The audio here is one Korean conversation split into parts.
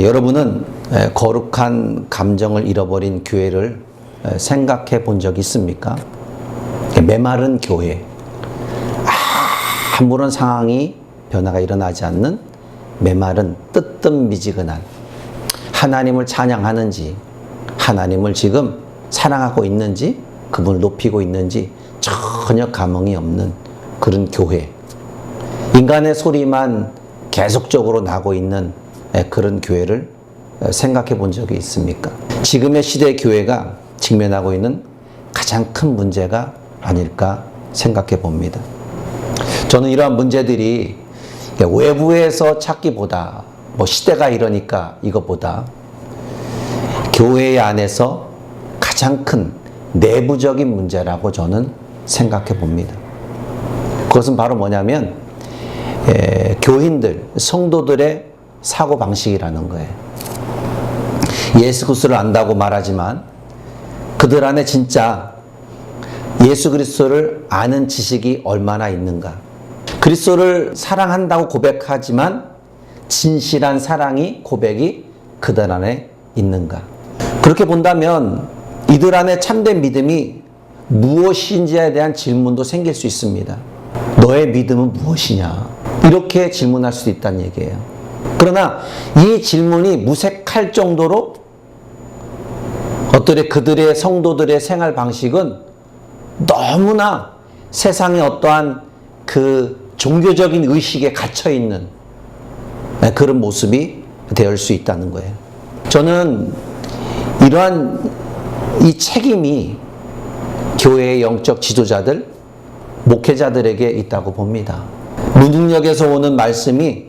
여러분은 거룩한 감정을 잃어버린 교회를 생각해 본 적이 있습니까? 메마른 교회, 아무런 상황이 변화가 일어나지 않는 메마른 뜨뜻미지근한, 하나님을 찬양하는지, 하나님을 지금 사랑하고 있는지, 그분을 높이고 있는지 전혀 감흥이 없는 그런 교회, 인간의 소리만 계속적으로 나고 있는 그런 교회를 생각해 본 적이 있습니까? 지금의 시대 교회가 직면하고 있는 가장 큰 문제가 아닐까 생각해 봅니다. 저는 이러한 문제들이 외부에서 찾기보다, 시대가 이러니까 이것보다 교회 안에서 가장 큰 내부적인 문제라고 저는 생각해 봅니다. 그것은 바로 뭐냐면 교인들, 성도들의 사고방식이라는 거예요. 예수 그리스도를 안다고 말하지만 그들 안에 진짜 예수 그리스도를 아는 지식이 얼마나 있는가. 그리스도를 사랑한다고 고백하지만 진실한 사랑이, 고백이 그들 안에 있는가. 그렇게 본다면 이들 안에 참된 믿음이 무엇인지에 대한 질문도 생길 수 있습니다. 너의 믿음은 무엇이냐? 이렇게 질문할 수도 있다는 얘기예요. 그러나 이 질문이 무색할 정도로 그들의 성도들의 생활 방식은 너무나 세상의 어떠한 그 종교적인 의식에 갇혀 있는 그런 모습이 될 수 있다는 거예요. 저는 이러한 이 책임이 교회의 영적 지도자들, 목회자들에게 있다고 봅니다. 무능력에서 오는 말씀이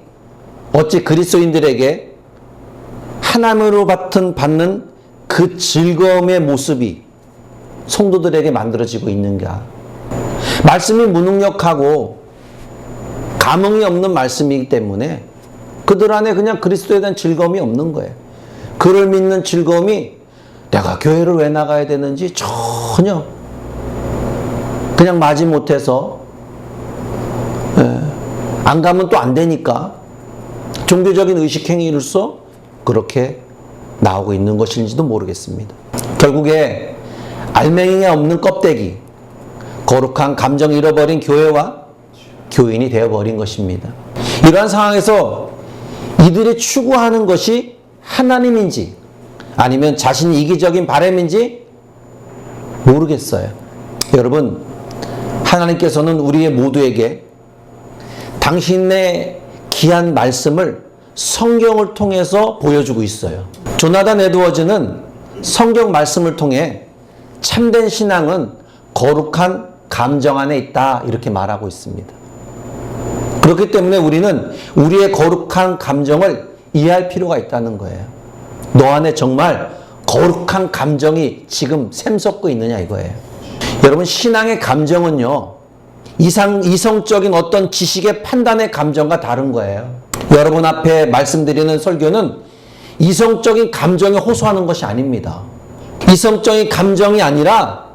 어찌 그리스도인들에게 하나님으로 받는 그 즐거움의 모습이 성도들에게 만들어지고 있는가? 말씀이 무능력하고 감흥이 없는 말씀이기 때문에 그들 안에 그냥 그리스도에 대한 즐거움이 없는 거예요. 그를 믿는 즐거움이 내가 교회를 왜 나가야 되는지 전혀 그냥 마지못해서 안 가면 또 안 되니까 종교적인 의식행위로서 그렇게 나오고 있는 것인지도 모르겠습니다. 결국에 알맹이가 없는 껍데기, 거룩한 감정 잃어버린 교회와 교인이 되어버린 것입니다. 이러한 상황에서 이들이 추구하는 것이 하나님인지 아니면 자신이 이기적인 바람인지 모르겠어요. 여러분, 하나님께서는 우리의 모두에게 당신의 귀한 말씀을 성경을 통해서 보여주고 있어요. 조나단 에드워즈는 성경 말씀을 통해 참된 신앙은 거룩한 감정 안에 있다 이렇게 말하고 있습니다. 그렇기 때문에 우리는 우리의 거룩한 감정을 이해할 필요가 있다는 거예요. 너 안에 정말 거룩한 감정이 지금 샘솟고 있느냐 이거예요. 여러분, 신앙의 감정은요, 이성적인 어떤 지식의 판단의 감정과 다른 거예요. 여러분 앞에 말씀드리는 설교는 이성적인 감정에 호소하는 것이 아닙니다. 이성적인 감정이 아니라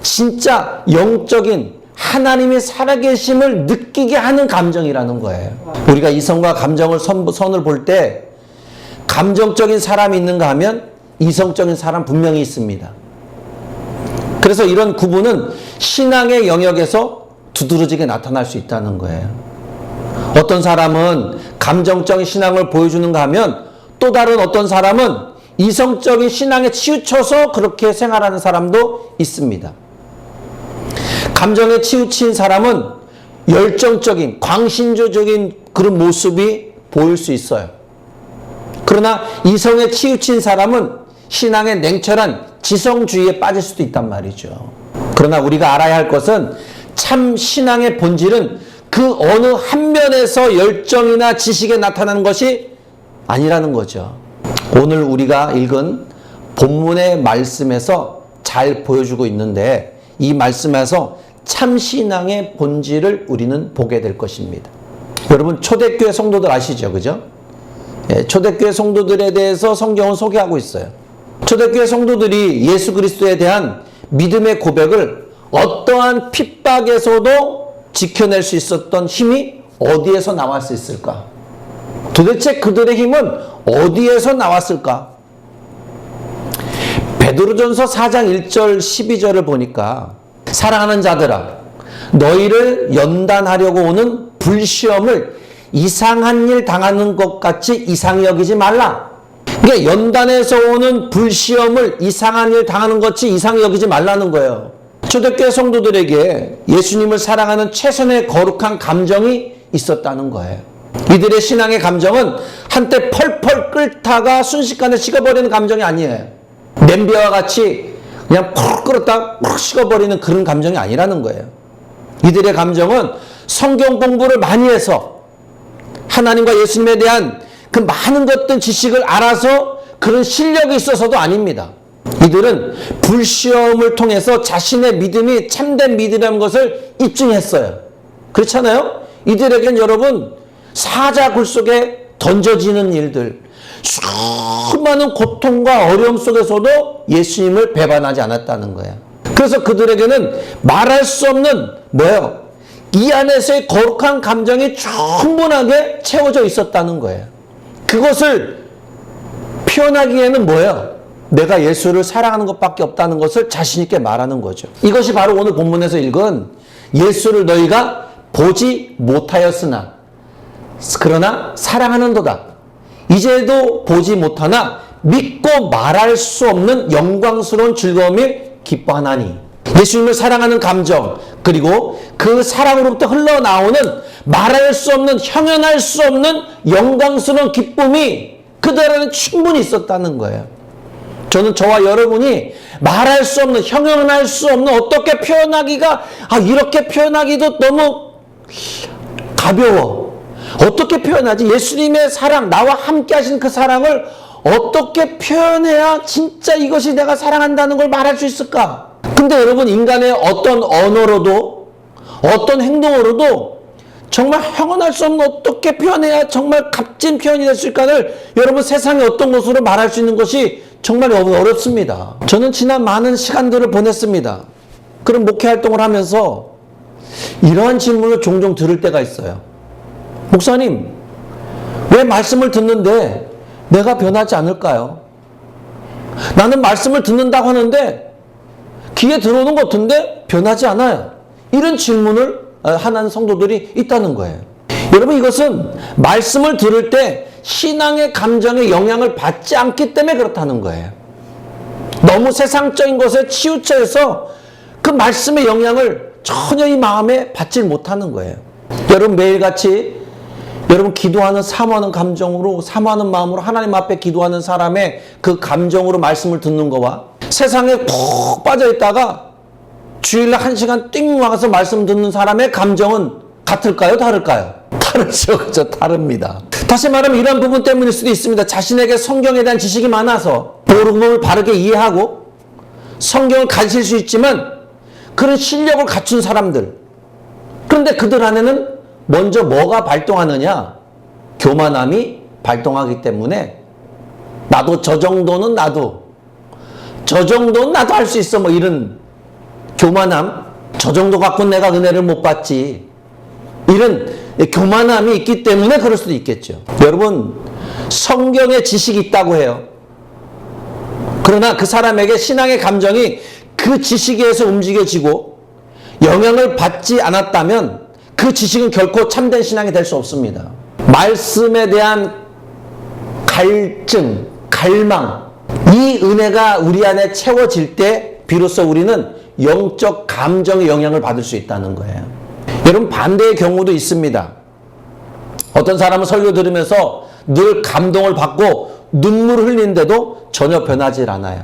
진짜 영적인 하나님의 살아계심을 느끼게 하는 감정이라는 거예요. 우리가 이성과 감정을 선을 볼 때 감정적인 사람이 있는가 하면 이성적인 사람 분명히 있습니다. 그래서 이런 구분은 신앙의 영역에서 두드러지게 나타날 수 있다는 거예요. 어떤 사람은 감정적인 신앙을 보여주는가 하면 또 다른 어떤 사람은 이성적인 신앙에 치우쳐서 그렇게 생활하는 사람도 있습니다. 감정에 치우친 사람은 열정적인, 광신조적인 그런 모습이 보일 수 있어요. 그러나 이성에 치우친 사람은 신앙의 냉철한 지성주의에 빠질 수도 있단 말이죠. 그러나 우리가 알아야 할 것은 참 신앙의 본질은 그 어느 한 면에서 열정이나 지식에 나타나는 것이 아니라는 거죠. 오늘 우리가 읽은 본문의 말씀에서 잘 보여주고 있는데 이 말씀에서 참 신앙의 본질을 우리는 보게 될 것입니다. 여러분, 초대교회 성도들 아시죠? 그죠? 초대교회 성도들에 대해서 성경은 소개하고 있어요. 초대교회 성도들이 예수 그리스도에 대한 믿음의 고백을 어떠한 핍박에서도 지켜낼 수 있었던 힘이 어디에서 나올 수 있을까? 도대체 그들의 힘은 어디에서 나왔을까? 베드로전서 4장 1절 12절을 보니까 사랑하는 자들아 너희를 연단하려고 오는 불시험을 이상한 일 당하는 것 같이 이상히 여기지 말라. 그러니까 연단에서 오는 불시험을 이상한 일 당하는 것 같이 이상히 여기지 말라는 거예요. 초대교회 성도들에게 예수님을 사랑하는 최선의 거룩한 감정이 있었다는 거예요. 이들의 신앙의 감정은 한때 펄펄 끓다가 순식간에 식어버리는 감정이 아니에요. 냄비와 같이 그냥 푹 끓었다 푹 식어버리는 그런 감정이 아니라는 거예요. 이들의 감정은 성경 공부를 많이 해서 하나님과 예수님에 대한 그 많은 것들 지식을 알아서 그런 실력이 있어서도 아닙니다. 이들은 불시험을 통해서 자신의 믿음이 참된 믿음이라는 것을 입증했어요. 그렇잖아요? 이들에겐 여러분 사자굴 속에 던져지는 일들, 수많은 고통과 어려움 속에서도 예수님을 배반하지 않았다는 거예요. 그래서 그들에게는 말할 수 없는 뭐예요? 이 안에서의 거룩한 감정이 충분하게 채워져 있었다는 거예요. 그것을 표현하기에는 뭐예요? 내가 예수를 사랑하는 것밖에 없다는 것을 자신 있게 말하는 거죠. 이것이 바로 오늘 본문에서 읽은 예수를 너희가 보지 못하였으나 그러나 사랑하는도다. 이제도 보지 못하나 믿고 말할 수 없는 영광스러운 즐거움을 기뻐하나니. 예수님을 사랑하는 감정 그리고 그 사랑으로부터 흘러나오는 말할 수 없는 형용할 수 없는 영광스러운 기쁨이 그들에게는 충분히 있었다는 거예요. 저는 저와 여러분이 말할 수 없는 형용할 수 없는 어떻게 표현하기가 이렇게 표현하기도 너무 가벼워. 어떻게 표현하지? 예수님의 사랑, 나와 함께 하신 그 사랑을 어떻게 표현해야 진짜 이것이 내가 사랑한다는 걸 말할 수 있을까? 근데 여러분 인간의 어떤 언어로도 어떤 행동으로도 정말 형언할 수 없는 어떻게 표현해야 정말 값진 표현이 될 수 있을까를 여러분 세상의 어떤 것으로 말할 수 있는 것이 정말 어렵습니다. 저는 지난 많은 시간들을 보냈습니다. 그런 목회 활동을 하면서 이러한 질문을 종종 들을 때가 있어요. 목사님, 왜 말씀을 듣는데 내가 변하지 않을까요? 나는 말씀을 듣는다고 하는데 귀에 들어오는 것 같은데 변하지 않아요. 이런 질문을 하는 성도들이 있다는 거예요. 여러분 이것은 말씀을 들을 때 신앙의 감정에 영향을 받지 않기 때문에 그렇다는 거예요. 너무 세상적인 것에 치우쳐서 그 말씀의 영향을 전혀 이 마음에 받지 못하는 거예요. 여러분 매일같이 여러분 기도하는 사모하는 감정으로 사모하는 마음으로 하나님 앞에 기도하는 사람의 그 감정으로 말씀을 듣는 거와 세상에 푹 빠져 있다가 주일날 1시간 띵 와서 말씀 듣는 사람의 감정은 같을까요? 다를까요? 다르죠. 그렇죠? 다릅니다. 다시 말하면 이런 부분 때문일 수도 있습니다. 자신에게 성경에 대한 지식이 많아서 복음을 바르게 이해하고 성경을 가르칠 수 있지만 그런 실력을 갖춘 사람들. 그런데 그들 안에는 먼저 뭐가 발동하느냐? 교만함이 발동하기 때문에 나도 저 정도는 나도 할 수 있어. 뭐 이런 교만함, 저 정도 갖고 내가 은혜를 못 받지. 이런 교만함이 있기 때문에 그럴 수도 있겠죠. 여러분, 성경에 지식이 있다고 해요. 그러나 그 사람에게 신앙의 감정이 그 지식에 의해서 움직여지고 영향을 받지 않았다면 그 지식은 결코 참된 신앙이 될 수 없습니다. 말씀에 대한 갈증, 갈망, 이 은혜가 우리 안에 채워질 때 비로소 우리는 영적 감정의 영향을 받을 수 있다는 거예요. 여러분 반대의 경우도 있습니다. 어떤 사람은 설교 들으면서 늘 감동을 받고 눈물을 흘리는데도 전혀 변하지 않아요.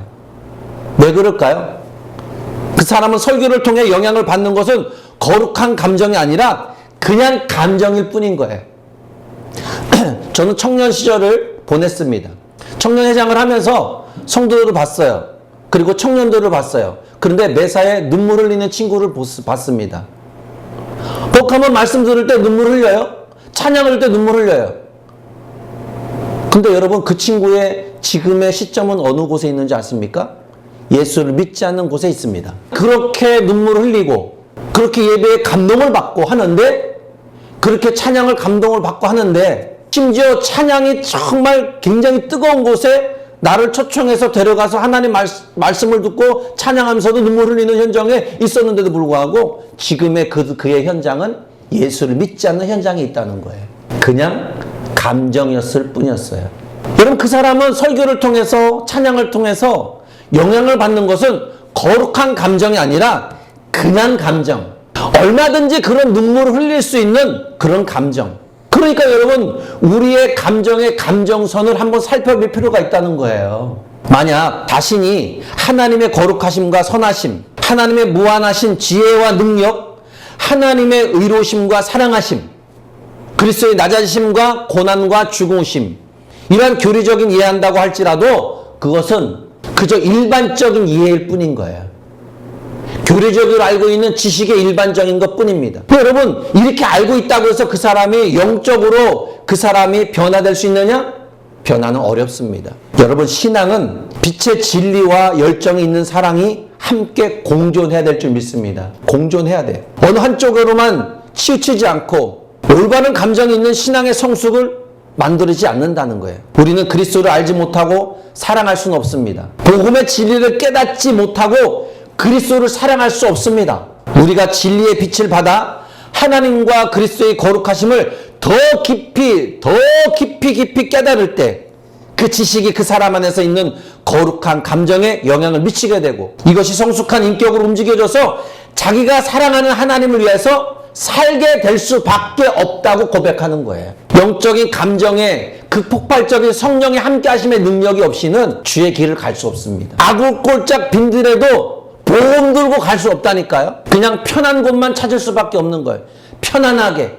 왜 그럴까요? 그 사람은 설교를 통해 영향을 받는 것은 거룩한 감정이 아니라 그냥 감정일 뿐인 거예요. 저는 청년 시절을 보냈습니다. 청년회장을 하면서 성도들을 봤어요. 그리고 청년들을 봤어요. 그런데 매사에 눈물 흘리는 친구를 봤습니다. 복하면 말씀 들을 때 눈물 흘려요. 찬양을 할 때 눈물 흘려요. 근데 여러분 그 친구의 지금의 시점은 어느 곳에 있는지 아십니까? 예수를 믿지 않는 곳에 있습니다. 그렇게 눈물을 흘리고 그렇게 예배에 감동을 받고 하는데 그렇게 찬양을 감동을 받고 하는데 심지어 찬양이 정말 굉장히 뜨거운 곳에 나를 초청해서 데려가서 하나님 말씀을 듣고 찬양하면서도 눈물 흘리는 현장에 있었는데도 불구하고 지금의 그의 현장은 예수를 믿지 않는 현장에 있다는 거예요. 그냥 감정이었을 뿐이었어요. 여러분, 그 사람은 설교를 통해서 찬양을 통해서 영향을 받는 것은 거룩한 감정이 아니라 그냥 감정, 얼마든지 그런 눈물을 흘릴 수 있는 그런 감정. 그러니까 여러분, 우리의 감정의 감정선을 한번 살펴볼 필요가 있다는 거예요. 만약 자신이 하나님의 거룩하심과 선하심, 하나님의 무한하신 지혜와 능력, 하나님의 의로심과 사랑하심, 그리스도의 낮아지심과 고난과 죽으심, 이러한 교리적인 이해한다고 할지라도 그것은 그저 일반적인 이해일 뿐인 거예요. 교리적으로 알고 있는 지식의 일반적인 것 뿐입니다. 여러분, 이렇게 알고 있다고 해서 그 사람이 영적으로 그 사람이 변화될 수 있느냐? 변화는 어렵습니다. 여러분, 신앙은 빛의 진리와 열정이 있는 사랑이 함께 공존해야 될 줄 믿습니다. 공존해야 돼요. 어느 한쪽으로만 치우치지 않고 올바른 감정이 있는 신앙의 성숙을 만들지 않는다는 거예요. 우리는 그리스도를 알지 못하고 사랑할 수는 없습니다. 복음의 진리를 깨닫지 못하고 그리스도를 사랑할 수 없습니다. 우리가 진리의 빛을 받아 하나님과 그리스도의 거룩하심을 더 깊이 깨달을 때 그 지식이 그 사람 안에서 있는 거룩한 감정에 영향을 미치게 되고 이것이 성숙한 인격으로 움직여져서 자기가 사랑하는 하나님을 위해서 살게 될 수밖에 없다고 고백하는 거예요. 영적인 감정에 그 폭발적인 성령의 함께하심의 능력이 없이는 주의 길을 갈 수 없습니다. 아굴골짝 빈들에도 보험 들고 갈 수 없다니까요. 그냥 편한 곳만 찾을 수밖에 없는 거예요. 편안하게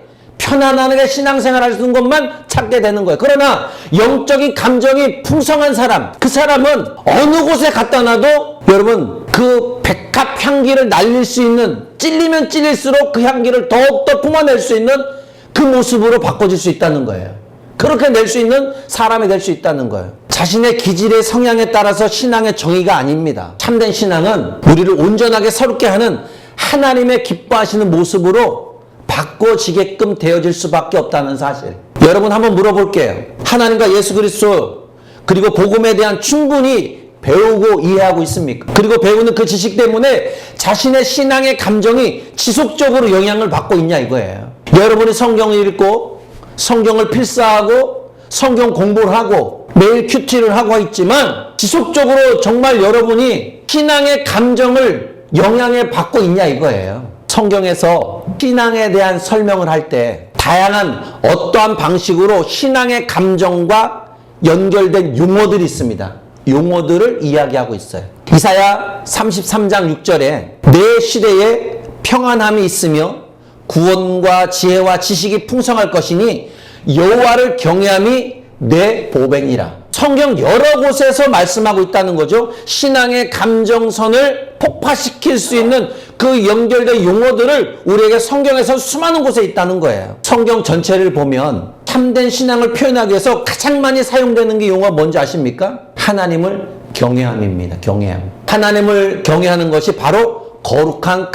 신앙생활 할 수 있는 것만 찾게 되는 거예요. 그러나 영적인 감정이 풍성한 사람, 그 사람은 어느 곳에 갖다 놔도 여러분 그 백합 향기를 날릴 수 있는, 찔리면 찔릴수록 그 향기를 더욱더 뿜어낼 수 있는 그 모습으로 바꿔질 수 있다는 거예요. 그렇게 낼 수 있는 사람이 될 수 있다는 거예요. 자신의 기질의 성향에 따라서 신앙의 정의가 아닙니다. 참된 신앙은 우리를 온전하게 새롭게 하는 하나님의 기뻐하시는 모습으로 바꿔지게끔 되어질 수밖에 없다는 사실. 여러분, 한번 물어볼게요. 하나님과 예수 그리스도 그리고 복음에 대한 충분히 배우고 이해하고 있습니까? 그리고 배우는 그 지식 때문에 자신의 신앙의 감정이 지속적으로 영향을 받고 있냐 이거예요. 여러분이 성경을 읽고 성경을 필사하고 성경 공부를 하고 매일 큐티를 하고 있지만 지속적으로 정말 여러분이 신앙의 감정을 영향을 받고 있냐 이거예요. 성경에서 신앙에 대한 설명을 할 때 다양한 어떠한 방식으로 신앙의 감정과 연결된 용어들이 있습니다. 용어들을 이야기하고 있어요. 이사야 33장 6절에 내 시대에 평안함이 있으며 구원과 지혜와 지식이 풍성할 것이니 여호와를 경외함이 내 보배니라. 성경 여러 곳에서 말씀하고 있다는 거죠. 신앙의 감정선을 폭파시킬 수 있는 그 연결된 용어들을 우리에게 성경에서 수많은 곳에 있다는 거예요. 성경 전체를 보면 참된 신앙을 표현하기 위해서 가장 많이 사용되는 게 용어 뭔지 아십니까? 하나님을 경외함입니다. 경외함. 하나님을 경외하는 것이 바로 거룩한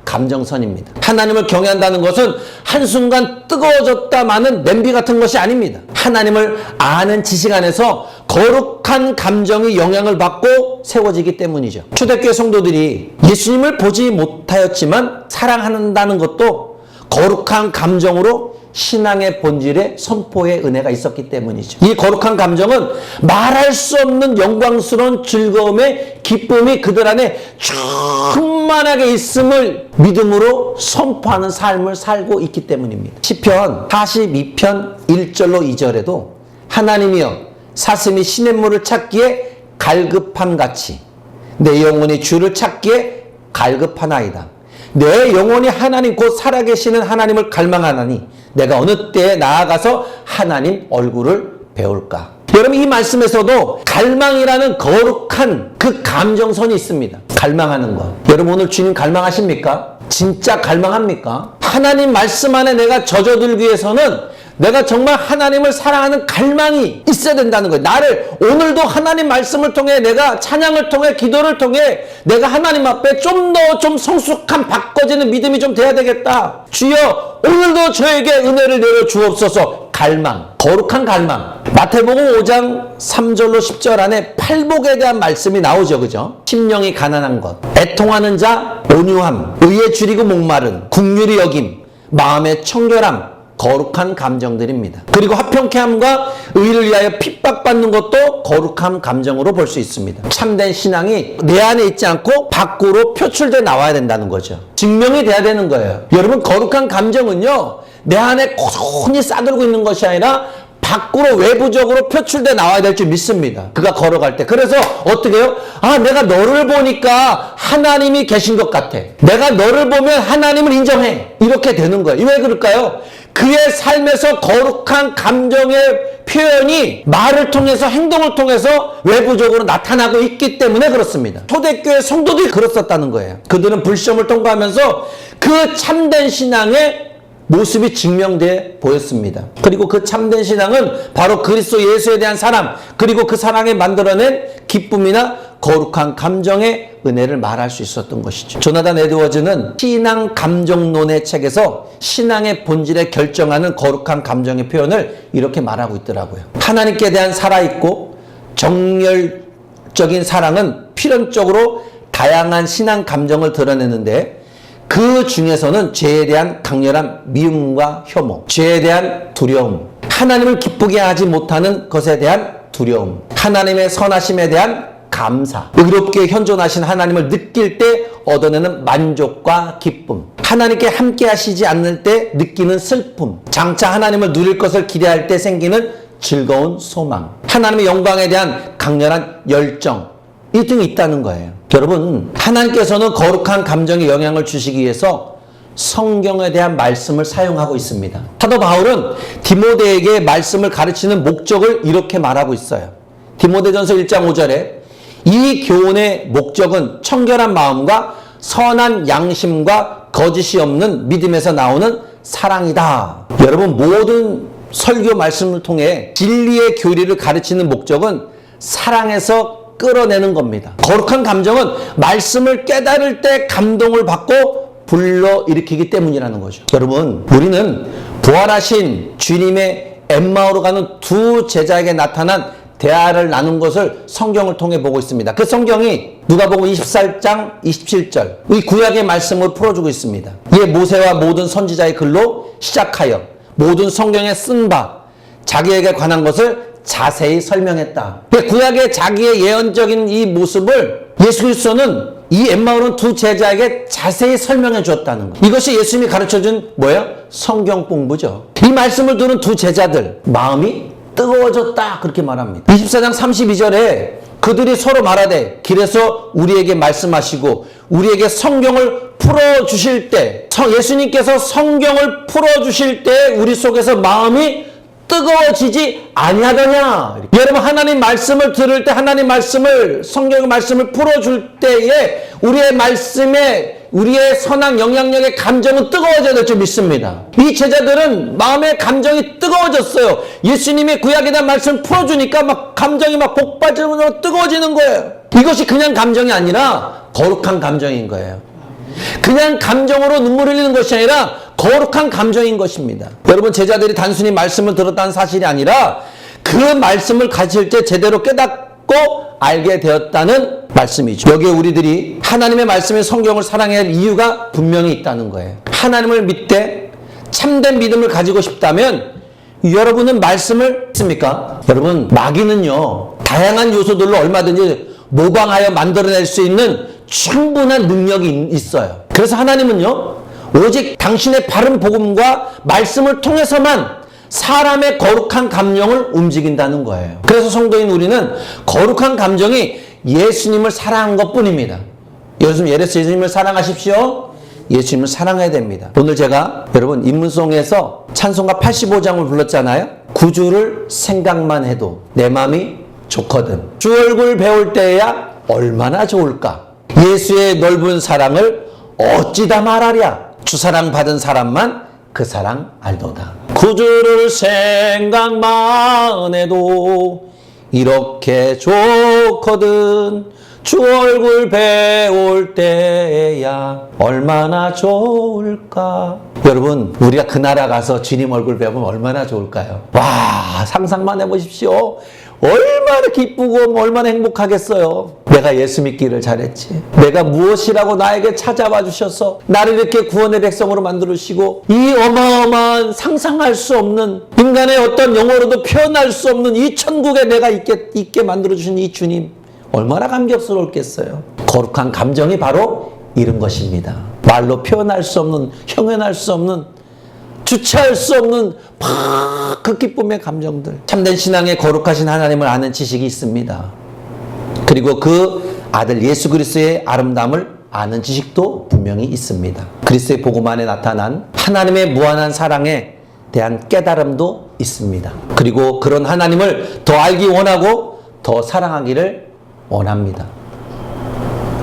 감정선입니다. 하나님을 경외한다는 것은 한순간 뜨거워졌다마는 냄비 같은 것이 아닙니다. 하나님을 아는 지식 안에서 거룩한 감정이 영향을 받고 세워지기 때문이죠. 초대교회 성도들이 예수님을 보지 못하였지만 사랑한다는 것도 거룩한 감정으로 신앙의 본질에 선포의 은혜가 있었기 때문이죠. 이 거룩한 감정은 말할 수 없는 영광스러운 즐거움의 기쁨이 그들 안에 충만하게 있음을 믿음으로 선포하는 삶을 살고 있기 때문입니다. 시편 42편 1절로 2절에도 하나님이여 사슴이 시냇물을 찾기에 갈급함같이 내 영혼이 주를 찾기에 갈급하나이다. 내 영혼이 하나님 곧 살아계시는 하나님을 갈망하나니 내가 어느 때에 나아가서 하나님 얼굴을 배울까. 여러분, 이 말씀에서도 갈망이라는 거룩한 그 감정선이 있습니다. 갈망하는 것. 여러분, 오늘 주님 갈망하십니까? 진짜 갈망합니까? 하나님 말씀 안에 내가 젖어들기 위해서는 내가 정말 하나님을 사랑하는 갈망이 있어야 된다는 거예요. 나를 오늘도 하나님 말씀을 통해 내가 찬양을 통해 기도를 통해 내가 하나님 앞에 좀 더 좀 성숙한 바꿔지는 믿음이 좀 돼야 되겠다. 주여 오늘도 저에게 은혜를 내려 주옵소서. 갈망, 거룩한 갈망. 마태복음 5장 3절로 10절 안에 팔복에 대한 말씀이 나오죠. 그죠? 심령이 가난한 것, 애통하는 자, 온유함, 의에 줄이고 목마른, 긍휼히 여김, 마음의 청결함, 거룩한 감정들입니다. 그리고 화평케 함과 의를 위하여 핍박받는 것도 거룩한 감정으로 볼 수 있습니다. 참된 신앙이 내 안에 있지 않고 밖으로 표출돼 나와야 된다는 거죠. 증명이 돼야 되는 거예요. 여러분, 거룩한 감정은요, 내 안에 고스란히 싸들고 있는 것이 아니라 밖으로 외부적으로 표출돼 나와야 될 줄 믿습니다. 그가 걸어갈 때. 그래서 어떻게 해요? 아, 내가 너를 보니까 하나님이 계신 것 같아. 내가 너를 보면 하나님을 인정해. 이렇게 되는 거예요. 왜 그럴까요? 그의 삶에서 거룩한 감정의 표현이 말을 통해서 행동을 통해서 외부적으로 나타나고 있기 때문에 그렇습니다. 초대교회 성도들이 그랬었다는 거예요. 그들은 불시험을 통과하면서 그 참된 신앙의 모습이 증명돼 보였습니다. 그리고 그 참된 신앙은 바로 그리스도 예수에 대한 사랑, 그리고 그 사랑에 만들어낸 기쁨이나 거룩한 감정의 은혜를 말할 수 있었던 것이죠. 조나단 에드워즈는 신앙 감정론의 책에서 신앙의 본질에 결정하는 거룩한 감정의 표현을 이렇게 말하고 있더라고요. 하나님께 대한 살아있고 정열적인 사랑은 필연적으로 다양한 신앙 감정을 드러내는데 그 중에서는 죄에 대한 강렬한 미움과 혐오, 죄에 대한 두려움, 하나님을 기쁘게 하지 못하는 것에 대한 두려움, 하나님의 선하심에 대한 감사, 의롭게 현존하신 하나님을 느낄 때 얻어내는 만족과 기쁨, 하나님께 함께 하시지 않을 때 느끼는 슬픔, 장차 하나님을 누릴 것을 기대할 때 생기는 즐거운 소망, 하나님의 영광에 대한 강렬한 열정, 이 등이 있다는 거예요. 여러분, 하나님께서는 거룩한 감정에 영향을 주시기 위해서 성경에 대한 말씀을 사용하고 있습니다. 사도 바울은 디모데에게 말씀을 가르치는 목적을 이렇게 말하고 있어요. 디모데전서 1장 5절에 이 교훈의 목적은 청결한 마음과 선한 양심과 거짓이 없는 믿음에서 나오는 사랑이다. 여러분, 모든 설교 말씀을 통해 진리의 교리를 가르치는 목적은 사랑에서 끌어내는 겁니다. 거룩한 감정은 말씀을 깨달을 때 감동을 받고 불러일으키기 때문이라는 거죠. 여러분, 우리는 부활하신 주님의 엠마오로 가는 두 제자에게 나타난 대화를 나눈 것을 성경을 통해 보고 있습니다. 그 성경이 누가복음 24장 27절 이 구약의 말씀을 풀어주고 있습니다. 이에 모세와 모든 선지자의 글로 시작하여 모든 성경에 쓴 바 자기에게 관한 것을 자세히 설명했다. 구약의 자기의 예언적인 이 모습을 예수 그리스도는 이 엠마오는 두 제자에게 자세히 설명해 주었다는 것. 이것이 예수님이 가르쳐준 뭐예요? 성경 공부죠. 이 말씀을 들은 두 제자들 마음이 뜨거워졌다 그렇게 말합니다. 24장 32절에 그들이 서로 말하되 길에서 우리에게 말씀하시고 우리에게 성경을 풀어주실 때 예수님께서 성경을 풀어주실 때 우리 속에서 마음이 뜨거워지지 아니하더냐. 여러분, 하나님 말씀을 들을 때 하나님 말씀을 성경의 말씀을 풀어줄 때에 우리의 말씀에 우리의 선한 영향력의 감정은 뜨거워져야 될 줄 믿습니다. 이 제자들은 마음의 감정이 뜨거워졌어요. 예수님이 구약에 대한 말씀을 풀어주니까 막 감정이 막 복받으면서 뜨거워지는 거예요. 이것이 그냥 감정이 아니라 거룩한 감정인 거예요. 그냥 감정으로 눈물 흘리는 것이 아니라 거룩한 감정인 것입니다. 여러분, 제자들이 단순히 말씀을 들었다는 사실이 아니라 그 말씀을 가질 때 제대로 깨닫고 알게 되었다는 말씀이죠. 여기에 우리들이 하나님의 말씀의 성경을 사랑해야 할 이유가 분명히 있다는 거예요. 하나님을 믿되 참된 믿음을 가지고 싶다면 여러분은 말씀을 믿습니까? 여러분, 마귀는요 다양한 요소들로 얼마든지 모방하여 만들어낼 수 있는 충분한 능력이 있어요. 그래서 하나님은요 오직 당신의 바른 복음과 말씀을 통해서만 사람의 거룩한 감정을 움직인다는 거예요. 그래서 성도인 우리는 거룩한 감정이 예수님을 사랑한 것뿐입니다. 예수님을 사랑하십시오. 예수님을 사랑해야 됩니다. 오늘 제가 여러분 인문송에서 찬송가 85장을 불렀잖아요. 구주를 생각만 해도 내 마음이 좋거든. 주 얼굴 배울 때야 얼마나 좋을까. 예수의 넓은 사랑을 어찌다 말하랴. 주 사랑 받은 사람만 그 사랑 알도다. 구주를 생각만 해도 이렇게 좋거든. 주 얼굴 배울 때야 얼마나 좋을까. 여러분, 우리가 그 나라 가서 주님 얼굴 배우면 얼마나 좋을까요? 와, 상상만 해보십시오. 얼마나 기쁘고 얼마나 행복하겠어요. 내가 예수 믿기를 잘했지. 내가 무엇이라고 나에게 찾아와 주셔서 나를 이렇게 구원의 백성으로 만들으시고 이 어마어마한 상상할 수 없는 인간의 어떤 영어로도 표현할 수 없는 이 천국에 내가 있게 만들어주신 이 주님, 얼마나 감격스러웠겠어요. 거룩한 감정이 바로 이런 것입니다. 말로 표현할 수 없는, 형용할 수 없는, 주체할 수 없는 그 기쁨의 감정들. 참된 신앙에 거룩하신 하나님을 아는 지식이 있습니다. 그리고 그 아들 예수 그리스도의 아름다움을 아는 지식도 분명히 있습니다. 그리스도의 복음 안에 나타난 하나님의 무한한 사랑에 대한 깨달음도 있습니다. 그리고 그런 하나님을 더 알기 원하고 더 사랑하기를 원합니다.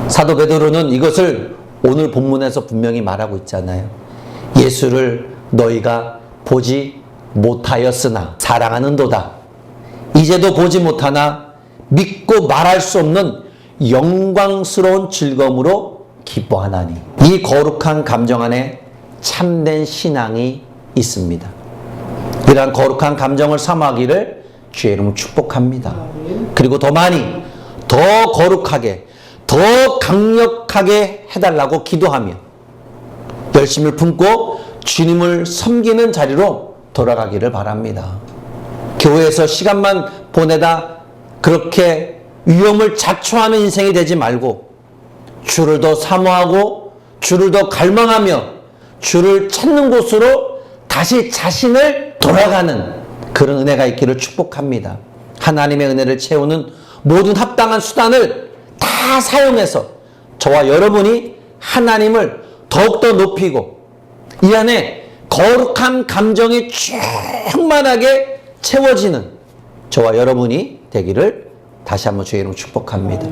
사도 베드로는 이것을 오늘 본문에서 분명히 말하고 있잖아요. 예수를 너희가 보지 못하였으나 사랑하는도다. 이제도 보지 못하나 믿고 말할 수 없는 영광스러운 즐거움으로 기뻐하나니. 이 거룩한 감정 안에 참된 신앙이 있습니다. 이러한 거룩한 감정을 사모하기를 주의 이름으로 축복합니다. 그리고 더 많이, 더 거룩하게, 더 강력하게 해달라고 기도하며 열심을 품고 주님을 섬기는 자리로 돌아가기를 바랍니다. 교회에서 시간만 보내다 그렇게 위험을 자초하는 인생이 되지 말고 주를 더 사모하고 주를 더 갈망하며 주를 찾는 곳으로 다시 자신을 돌아가는 그런 은혜가 있기를 축복합니다. 하나님의 은혜를 채우는 모든 합당한 수단을 다 사용해서 저와 여러분이 하나님을 더욱더 높이고 이 안에 거룩한 감정이 충만하게 채워지는 저와 여러분이 되기를 다시 한번 주의 이름으로 축복합니다.